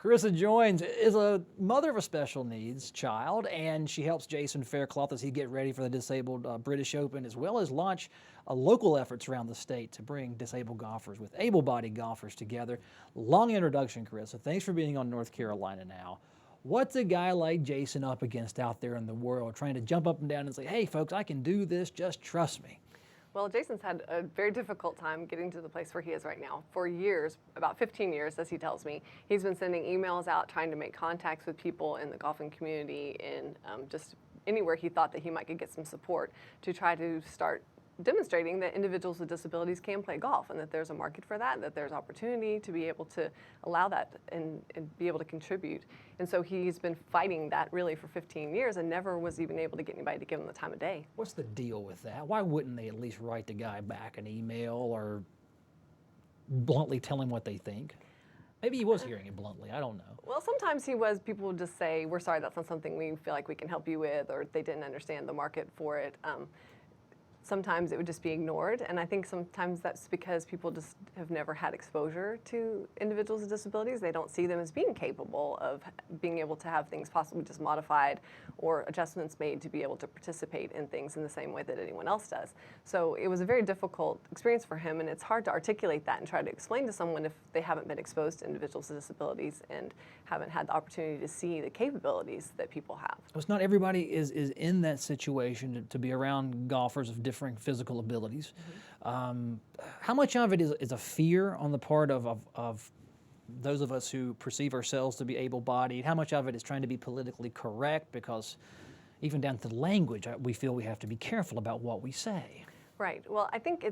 Carissa joins, is a mother of a special needs child, and she helps Jason Faircloth as he get ready for the Disabled British Open, as well as launch local efforts around the state to bring disabled golfers with able-bodied golfers together. Long introduction, Carissa. Thanks for being on North Carolina Now. What's a guy like Jason up against out there in the world, trying to jump up and down and say, hey, folks, I can do this, just trust me? Well, Jason's had a very difficult time getting to the place where he is right now. For years, about 15 years, as he tells me, he's been sending emails out, trying to make contacts with people in the golfing community in just anywhere he thought that he might get some support to try to start demonstrating that individuals with disabilities can play golf and that there's a market for that there's opportunity to be able to allow that and be able to contribute. And so he's been fighting that really for 15 years and never was even able to get anybody to give him the time of day. What's the deal with that? Why wouldn't they at least write the guy back an email or bluntly tell him what they think? Maybe he was hearing it bluntly, I don't know. Well, sometimes people would just say, we're sorry, that's not something we feel like we can help you with, or they didn't understand the market for it. Sometimes it would just be ignored, and I think sometimes that's because people just have never had exposure to individuals with disabilities. They don't see them as being capable of being able to have things possibly just modified or adjustments made to be able to participate in things in the same way that anyone else does. So it was a very difficult experience for him, and it's hard to articulate that and try to explain to someone if they haven't been exposed to individuals with disabilities and haven't had the opportunity to see the capabilities that people have. It's not everybody is in that situation to be around golfers of different physical abilities. Mm-hmm. How much of it is a fear on the part of those of us who perceive ourselves to be able-bodied? How much of it is trying to be politically correct, because even down to the language, we feel we have to be careful about what we say? Right. Well, I think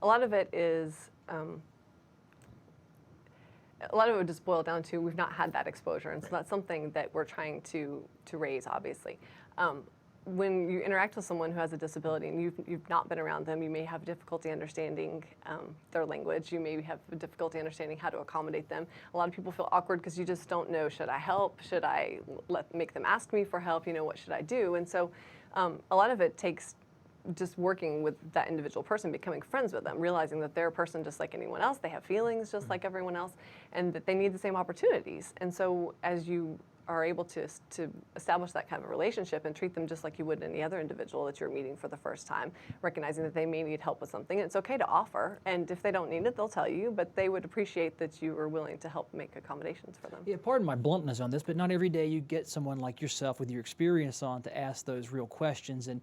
a lot of it is a lot of it would just boil down to we've not had that exposure, and so that's something that we're trying to raise, obviously. When you interact with someone who has a disability and you've not been around them, you may have difficulty understanding their language. You may have difficulty understanding how to accommodate them. A lot of people feel awkward because you just don't know, should I help? Should I make them ask me for help? What should I do? And so a lot of it takes just working with that individual person, becoming friends with them, realizing that they're a person just like anyone else. They have feelings just like everyone else, and that they need the same opportunities. And so as you are able to establish that kind of a relationship and treat them just like you would any other individual that you're meeting for the first time, recognizing that they may need help with something, it's okay to offer, and if they don't need it, they'll tell you, but they would appreciate that you are willing to help make accommodations for them. Yeah, pardon my bluntness on this, but not every day you get someone like yourself with your experience on to ask those real questions. And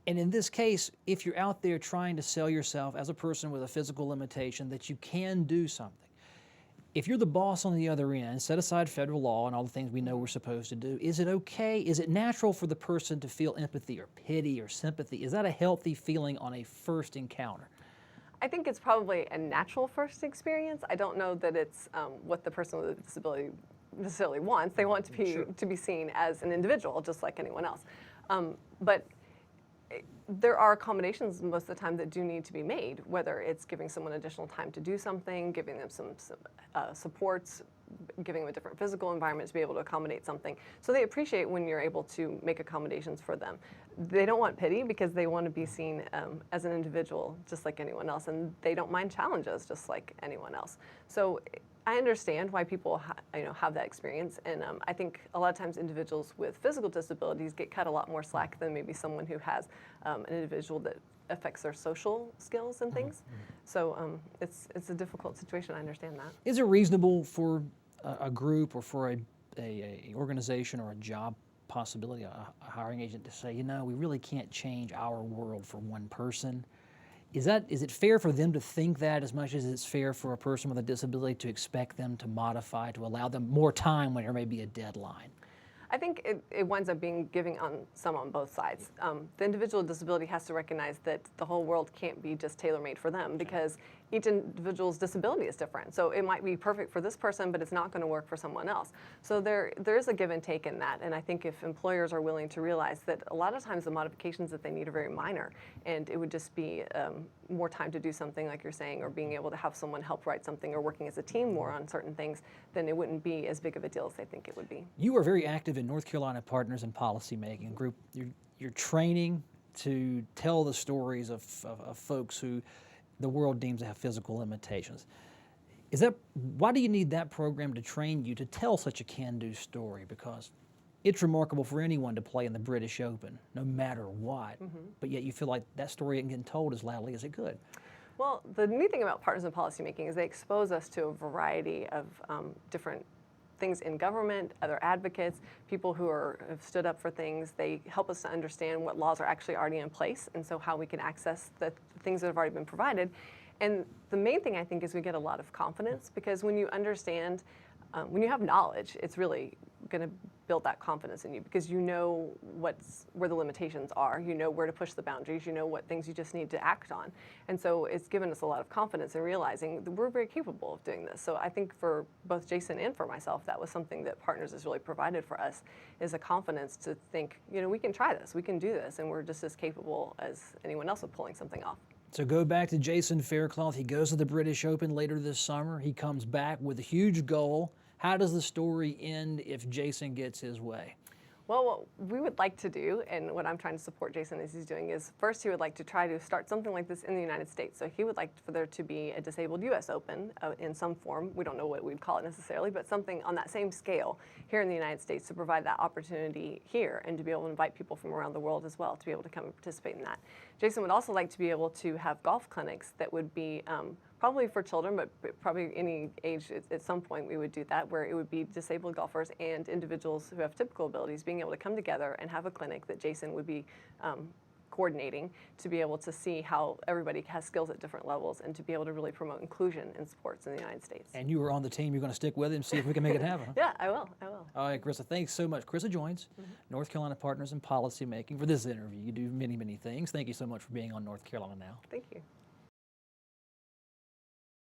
in this case, if you're out there trying to sell yourself as a person with a physical limitation that you can do something, if you're the boss on the other end, set aside federal law and all the things we know we're supposed to do, is it okay, is it natural for the person to feel empathy or pity or sympathy? Is that a healthy feeling on a first encounter? I think it's probably a natural first experience. I don't know that it's what the person with a disability necessarily wants. They want to be seen as an individual, just like anyone else. But there are accommodations most of the time that do need to be made, whether it's giving someone additional time to do something, giving them some supports, giving them a different physical environment to be able to accommodate something. So they appreciate when you're able to make accommodations for them. They don't want pity because they want to be seen as an individual just like anyone else, and they don't mind challenges just like anyone else. So I understand why people have that experience, and I think a lot of times individuals with physical disabilities get cut a lot more slack than maybe someone who has an individual that affects their social skills and things. Mm-hmm. So it's a difficult situation. I understand that. Is it reasonable for a group or for a organization or a job possibility, a hiring agent, to say, we really can't change our world for one person? Is it fair for them to think that as much as it's fair for a person with a disability to expect them to modify, to allow them more time when there may be a deadline? I think it winds up being giving on both sides. The individual with disability has to recognize that the whole world can't be just tailor-made for them, because each individual's disability is different. So it might be perfect for this person, but it's not going to work for someone else. So there is a give and take in that. And I think if employers are willing to realize that a lot of times the modifications that they need are very minor, and it would just be more time to do something like you're saying, or being able to have someone help write something, or working as a team more on certain things, then it wouldn't be as big of a deal as they think it would be. You are very active in North Carolina Partners in Policymaking group. You're training to tell the stories of folks who the world deems to have physical limitations. Why do you need that program to train you to tell such a can-do story? Because it's remarkable for anyone to play in the British Open, no matter what, but yet you feel like that story isn't getting told as loudly as it could. Well, the neat thing about Partners in Policymaking is they expose us to a variety of different things in government, other advocates, people who have stood up for things. They help us to understand what laws are actually already in place, and so how we can access the things that have already been provided. And the main thing, I think, is we get a lot of confidence, because when you understand, when you have knowledge, it's really going to build that confidence in you, because you know where the limitations are, you know where to push the boundaries, you know what things you just need to act on. And so it's given us a lot of confidence in realizing that we're very capable of doing this. So I think for both Jason and for myself, that was something that Partners has really provided for us, is a confidence to think, we can try this, we can do this, and we're just as capable as anyone else of pulling something off. So go back to Jason Faircloth. He goes to the British Open later this summer. He comes back with a huge goal. How does the story end if Jason gets his way? Well, what we would like to do, and what I'm trying to support Jason as he's doing, is first he would like to try to start something like this in the United States. So he would like for there to be a disabled U.S. Open in some form. We don't know what we'd call it necessarily, but something on that same scale here in the United States to provide that opportunity here, and to be able to invite people from around the world as well to be able to come and participate in that. Jason would also like to be able to have golf clinics that would be probably for children, but probably any age at some point we would do that, where it would be disabled golfers and individuals who have typical abilities being able to come together and have a clinic that Jason would be coordinating, to be able to see how everybody has skills at different levels, and to be able to really promote inclusion in sports in the United States. And you were on the team. You're going to stick with him, see if we can make it happen. Yeah, I will. All right, Carissa, thanks so much. Carissa joins North Carolina Partners in Policymaking for this interview. You do many, many things. Thank you so much for being on North Carolina Now. Thank you.